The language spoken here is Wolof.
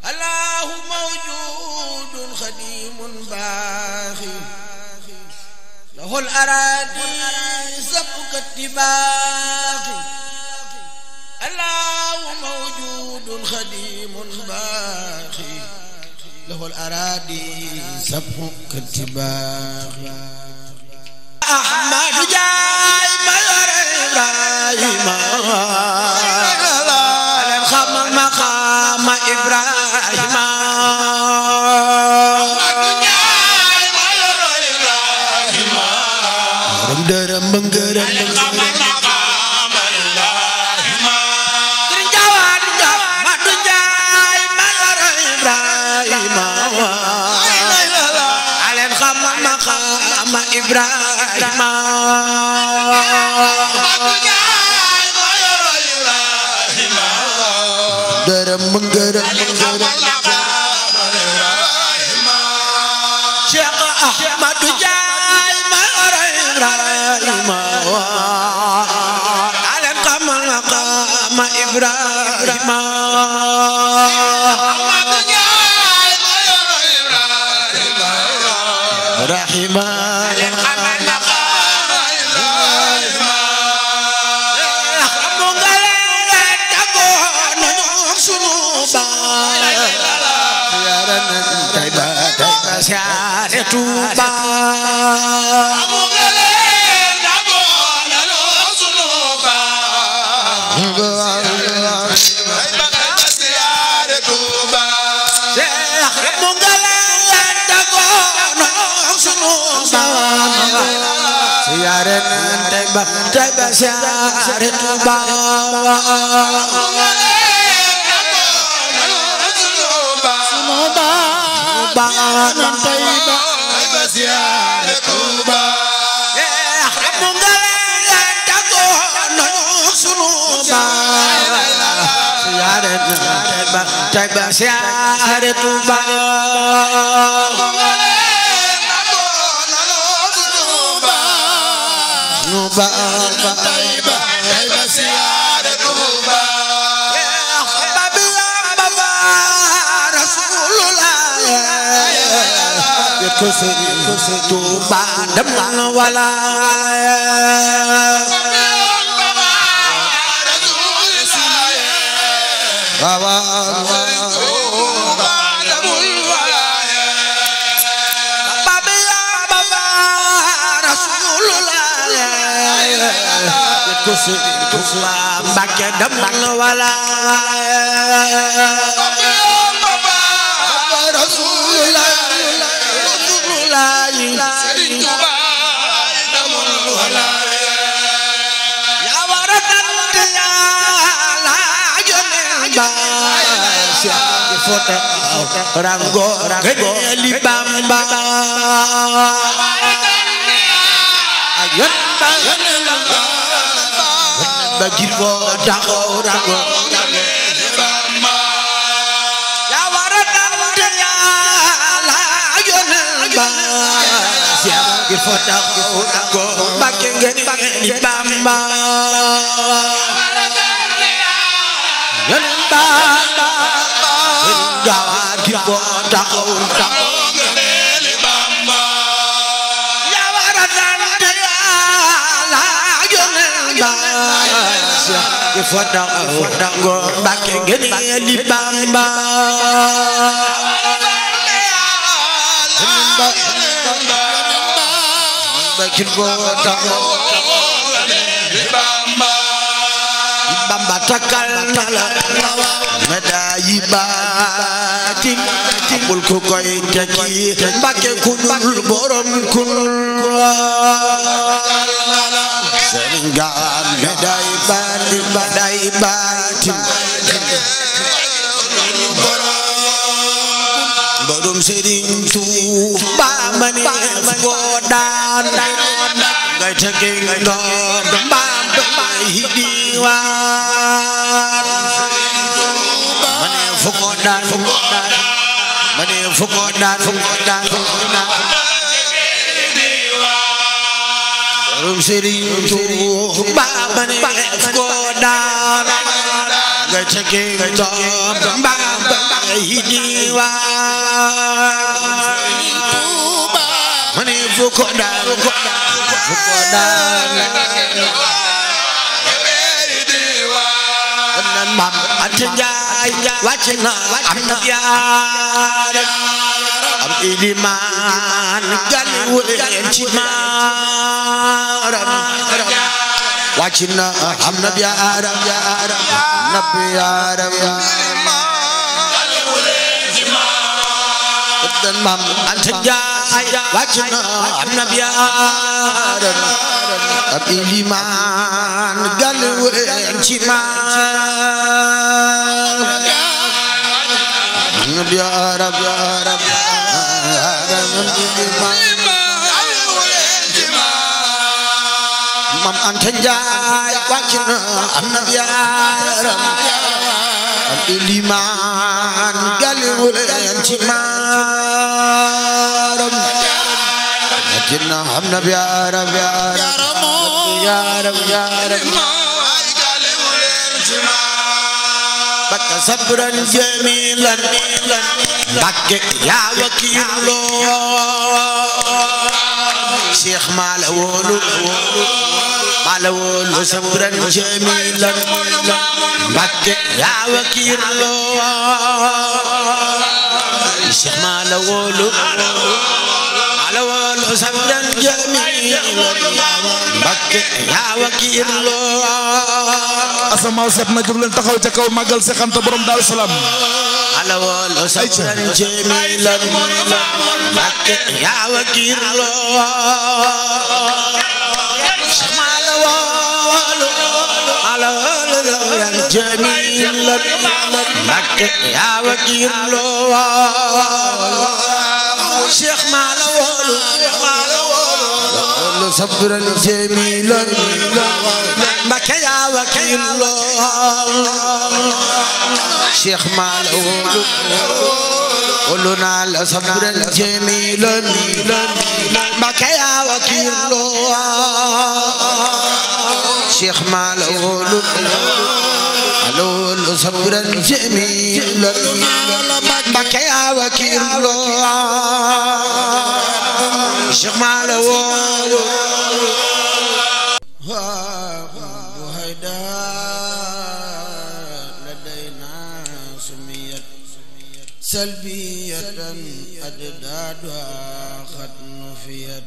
الله موجود خديم باخي له الأراضي سبك اتباخي الله موجود خديم باخي له الأراضي سبك اتباخي أحمد جاي مير إبراهيم على الخمر مقام إبراهيم أحمد جاي مير إبراهيم رمدرم بنجرم مقام إبراهيم ترجعان أحمد جاي مير إبراهيم على الخمر مقام إبراهيم درم منجرم شيخ أحمد جاي مر إبراهيم على القمر مقام إبراهيم أحمد جاي مر إبراهيم رحمه Siare Tuba amugale nabo nalo sunuba siare Tuba amugale nabo nalo sunuba siare Tuba siare Tuba Bangan Taiba Siare Tuba Mungale Dago Nong Sunuba Siare Taiba Siare Tuba Mungale Dago Nong Sunuba Nuba Taiba Siare Tuba Tuba demang wala Tuba demul wala Baba Rasulullah Tuba Mbàkke demang wala Serigne Touba damul wala ya waratan ya la jonen ba Cheikh foto rango li Bamba ayat ba ba girbo taxaw rango li Bamba ya waratan ya la jonen ba Siapa foto go Mbàkke ngeen di Bamba ngeen Bamba gawar gi foto ngeen di Bamba ya waratan la jonen ba Siapa foto go Mbàkke ngeen di Bamba Bakir kota Bamba takal nala medai batin amul ko koy tekki Mbàkke kunul borom kunul Sénégal medai batin borom Serigne Touba mane ko daan ngay tege ndor mbam bay diwaan mane fu ko daan mane fu ko daan borom Serigne Touba mane fu ko daan ngay tege doom mbay diwaan mani fuko daan nan mam Anta Njaay wàcc na am na yaaram am ilimaan galiwu leen ci maaram wàcc na am na yaaram nabi yaaram dan mam Anta Njaay wàcc na am na yaaram am ilimaan galiwu leen ci maaram ya rab mam Anta Njaay wàcc na am na yaaram am ilimaan galiwu leen ci maaram wàcc na am na yaaram baka sabran jamilan bakke ya wakilo Cheikh malawolu sabran jamilan bakke ya wakilo Cheikh malawolu sabran jamilan bakke ya wakilo asamaa set na jóg leen taxaw ca kaw màggal Seex Anta borom Daaru Salaam alawalo sabran jamilan bakke ya wakilo alawalo jamilan bakke ya wakilo Cheikh malawalo sabran jamilan bakke ya wakilo Cheikh malawalo qulna la sabran jamilan bakke ya wakilo Cheikh malawalo sabran jamilan bakke ya wakilo Cheikh malawalo سلبية أجدادها قد نفيت